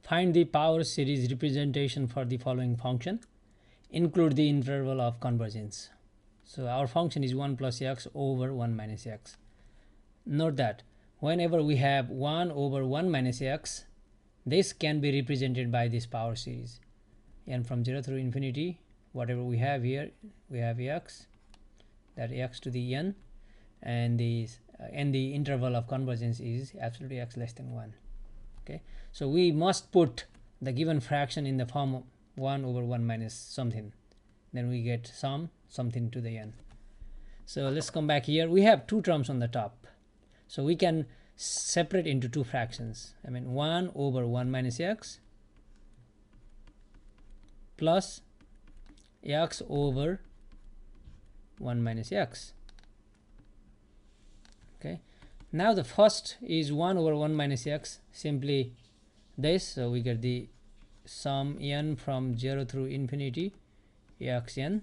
Find the power series representation for the following function. Include the interval of convergence. So our function is 1 plus x over 1 minus x. Note that whenever we have 1 over 1 minus x, this can be represented by this power series. And from 0 through infinity, whatever we have here, we have x, that x to the n, and the interval of convergence is absolutely x less than 1. Okay, so we must put the given fraction in the form of 1 over 1 minus something, then we get something to the n. So let's come back here. We have two terms on the top, so we can separate into two fractions. I mean 1 over 1 minus x plus x over 1 minus x. Okay, now the first is 1 over 1 minus x, simply this, so we get the sum n from 0 through infinity xn,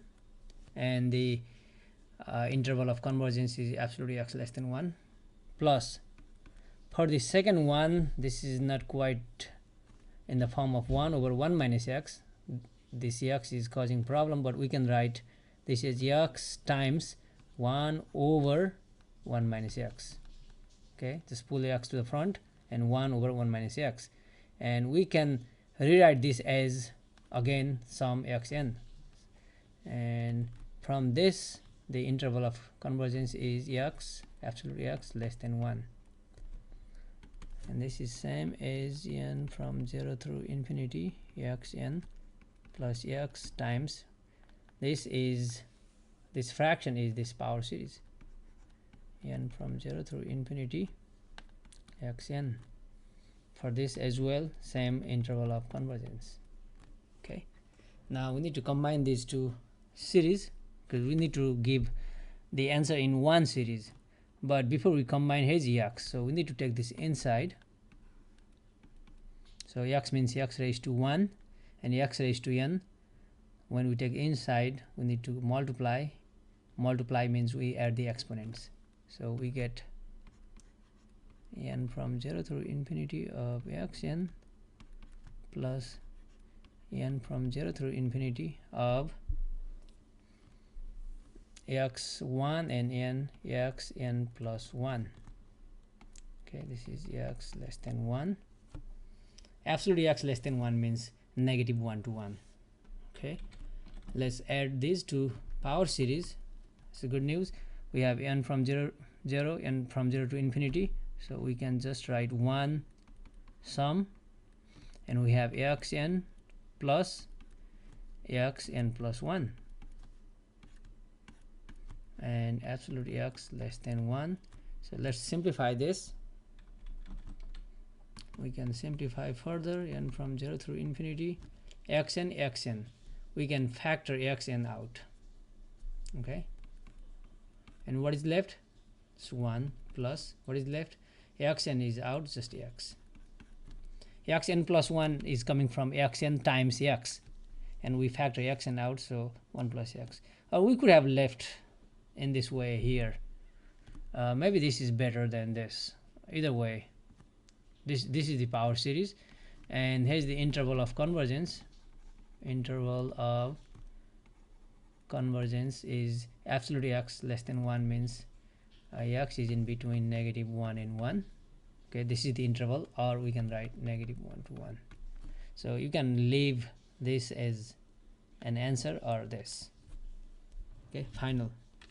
and the interval of convergence is absolutely x less than 1, plus for the second one, this is not quite in the form of 1 over 1 minus x. This x is causing problem, but we can write this as x times 1 over 1 minus x. Okay, just pull the x to the front and 1 over 1 minus x, and we can rewrite this as again sum xn, and from this the interval of convergence is x absolutely x less than 1, and this is same as n from 0 through infinity xn plus x times this fraction is this power series n from 0 through infinity xn. For this as well, same interval of convergence. Okay, now we need to combine these two series because we need to give the answer in one series, but before we combine, here's x, so we need to take this inside. So x means x raised to 1 and x raised to n. When we take inside, we need to multiply. Multiply means we add the exponents, so we get n from 0 through infinity of xn plus n from 0 through infinity of x1 and n xn plus 1. Okay, this is x less than 1. Absolutely x less than 1 means negative 1 to 1. Okay, let's add these two power series. So good news, we have n from 0 n from 0 to infinity, so we can just write 1 sum, and we have xn plus xn plus 1 and absolute x less than 1. So let's simplify this. We can simplify further, n from 0 through infinity xn. We can factor xn out. Okay, and what is left? It's 1 plus what is left? Xn is out, just x. Xn plus 1 is coming from xn times x, and we factor xn out, so 1 plus x. Or we could have left in this way here. Maybe this is better than this. Either way, this is the power series, and here's the interval of convergence. Interval of convergence is absolutely x less than 1 means x is in between negative 1 and 1. Okay, this is the interval, or we can write negative 1 to 1. So you can leave this as an answer or this. Okay, final.